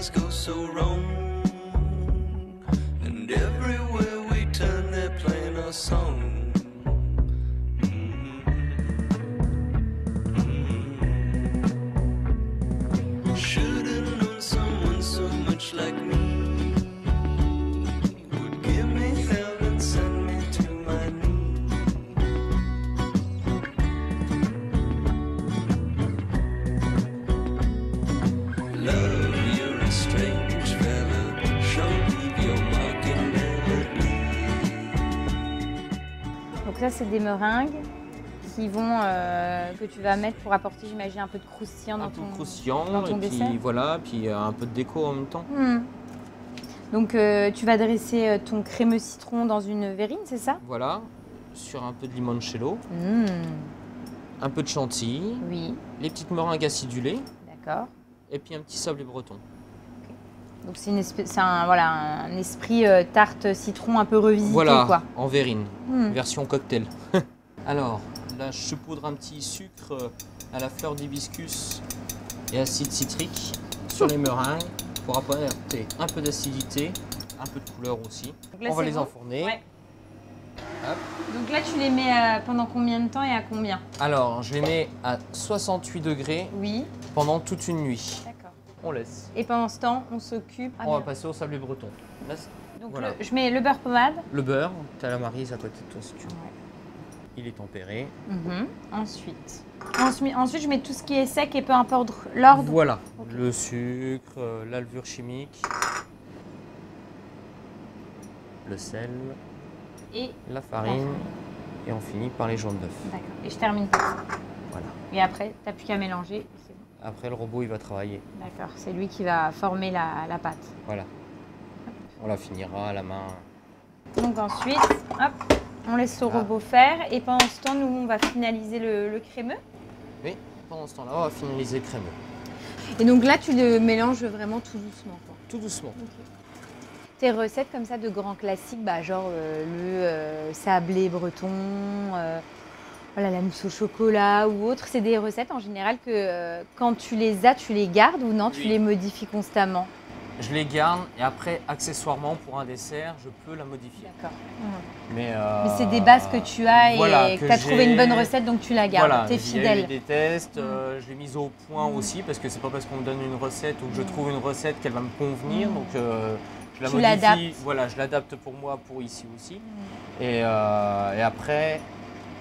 things go so wrong. And everywhere we turn, they're playing our song. Should've known someone so much like me would give me hell and send me to my knees. Love, you're a strange fella. Show me your mocking melody. Donc ça, c'est des meringues qui vont, que tu vas mettre pour apporter, j'imagine, un peu de croustillant dans ton dessert. Un peu croustillant, et puis voilà, puis un peu de déco en même temps. Donc tu vas dresser ton crémeux citron dans une verrine, c'est ça? Voilà, sur un peu de limoncello, un peu de chantilly, Oui, les petites meringues acidulées, d'accord. et puis un petit sablé breton. Donc c'est voilà, un esprit tarte citron un peu revisité, Voilà, quoi. en verrine, version cocktail. Alors, là, je saupoudre un petit sucre à la fleur d'hibiscus et acide citrique sur les meringues pour apporter un peu d'acidité, un peu de couleur aussi. Là, on va c'est les bon. enfourner. Ouais. Hop. Donc là, tu les mets pendant combien de temps et à combien? Alors, je les mets à 68 degrés Oui, pendant toute une nuit. d'accord. On laisse. Et pendant ce temps, on s'occupe. On va passer au sablé breton. Là, Donc voilà. je mets le beurre pommade. Le beurre, tu as la marise à côté de toi si tu veux. Ouais. Il est tempéré. Ensuite, je mets tout ce qui est sec et peu importe l'ordre. Voilà, Ok. le sucre, la levure chimique, le sel, Et la farine, et on finit par les jaunes d'œufs. d'accord. Et je termine par ça. Voilà. Et après, tu n'as plus qu'à mélanger. Et c'est bon. Après, le robot, il va travailler. D'accord. C'est lui qui va former la pâte. Voilà. On la finira à la main. Donc ensuite, hop, on laisse le robot faire. Et pendant ce temps, nous, on va finaliser le crémeux. Oui, pendant ce temps-là, on va finaliser le crémeux. Et donc là, tu le mélanges vraiment tout doucement, quoi. Tout doucement. Tes recettes comme ça de grands classiques, bah, genre le sablé breton, voilà, la mousse au chocolat ou autre, c'est des recettes en général que quand tu les as, tu les gardes ou non, tu Oui. les modifies constamment? Je les garde et après, accessoirement, pour un dessert, je peux la modifier. D'accord. Mais c'est des bases que tu as et voilà, que tu as trouvé une bonne recette, donc tu la gardes, Voilà, tu es il y a eu fidèle. des tests, je l'ai mise au point aussi, parce que c'est pas parce qu'on me donne une recette ou que je trouve une recette qu'elle va me convenir. Donc je la Tu modifie, l'adaptes. voilà, je l'adapte pour moi, pour ici aussi. Et après,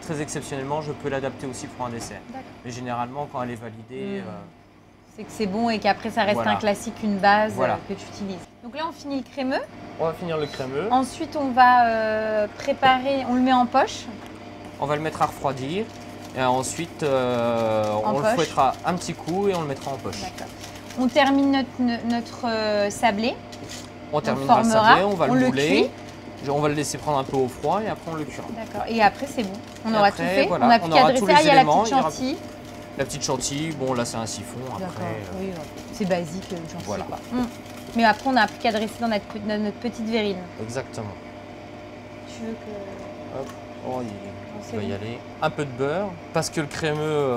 très exceptionnellement, je peux l'adapter aussi pour un dessert. D'accord. Mais généralement, quand elle est validée, C'est que c'est bon et qu'après ça reste Voilà. un classique, une base Voilà. que tu utilises. Donc là, on finit le crémeux. on va finir le crémeux. Ensuite, on va préparer, on le met en poche. On va le mettre à refroidir. Et ensuite, on le poche. fouettera un petit coup et on le mettra en poche. D'accord. On termine notre sablé. On terminera le formera, sablé, on va on le le mouler. On va le laisser prendre un peu au froid et après on le cuira. D'accord. Et après, c'est bon. On Et aura après, tout fait. voilà, on n'a plus on qu'à aura dresser. tous les Ah, il y a la éléments, petite il y aura- chantilly. La petite chantilly, bon là c'est un siphon. Après, D'accord. Oui, ouais. C'est basique, une chantilly. Voilà. Quoi. Mais après, on n'a plus qu'à dresser dans notre petite verrine. Exactement. Tu veux que. Hop. Oh, c'est il va y bon. aller. Un peu de beurre, parce que le crémeux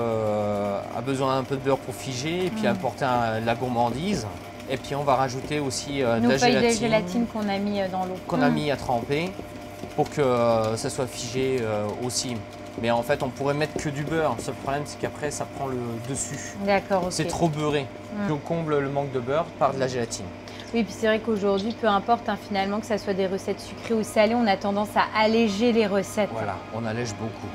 a besoin d'un peu de beurre pour figer et puis apporter la gourmandise. Et puis on va rajouter aussi de Nos la feuilles gélatine, de gélatine qu'on a mis dans l'eau. qu'on a mis à tremper pour que ça soit figé aussi. Mais en fait, on pourrait mettre que du beurre. Le seul problème, c'est qu'après, ça prend le dessus. D'accord, ok. C'est trop beurré. Donc on comble le manque de beurre par de la gélatine. Oui, puis c'est vrai qu'aujourd'hui, peu importe finalement que ça soit des recettes sucrées ou salées, on a tendance à alléger les recettes. Voilà, on allège beaucoup.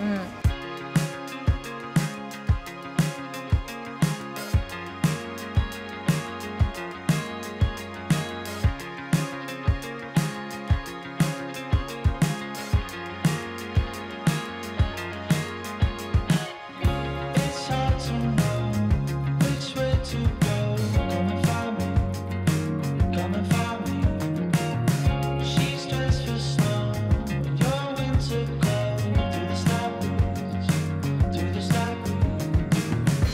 It's hard to know which way to go. Come and find me, come and find me. She's dressed for snow, your winter glow. Through the sky breeze, through the sky breeze.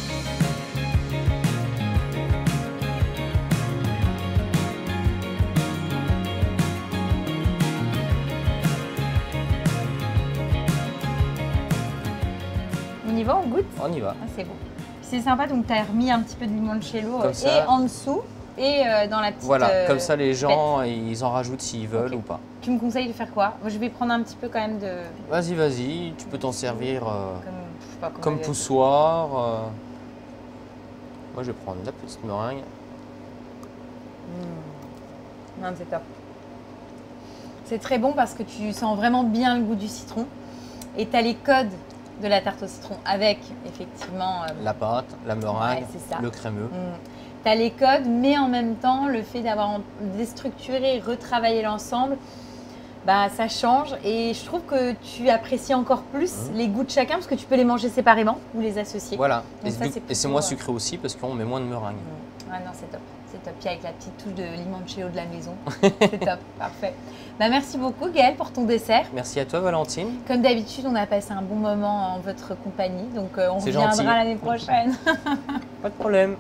On y va, on goûte? On y va. Ah, c'est bon. C'est sympa, donc tu as remis un petit peu de limoncello Comme et ça. en dessous. et dans la petite. Voilà, comme ça les gens, ils en rajoutent s'ils veulent Ok. ou pas. Tu me conseilles de faire quoi? Moi, je vais prendre un petit peu quand même de. Vas-y, vas-y, tu peux t'en servir Je sais pas comment comme elle est. poussoir. Moi, je vais prendre la petite meringue. Non, c'est top. C'est très bon parce que tu sens vraiment bien le goût du citron. Et tu as les codes de la tarte au citron avec effectivement. La pâte, la meringue, Ouais, c'est ça. le crémeux. Tu as les codes, mais en même temps, le fait d'avoir déstructuré et retravaillé l'ensemble, bah, ça change. Et je trouve que tu apprécies encore plus les goûts de chacun parce que tu peux les manger séparément ou les associer. Voilà, Donc ça, c'est et c'est plutôt, moins sucré aussi parce qu'on met moins de meringue. Ah non, c'est top. C'est top. Puis avec la petite touche de limoncello de la maison. C'est top. Parfait. Bah, merci beaucoup, Gaëlle, pour ton dessert. Merci à toi, Valentine. Comme d'habitude, on a passé un bon moment en votre compagnie. Donc, on C'est reviendra gentil. l'année prochaine. Pas de problème.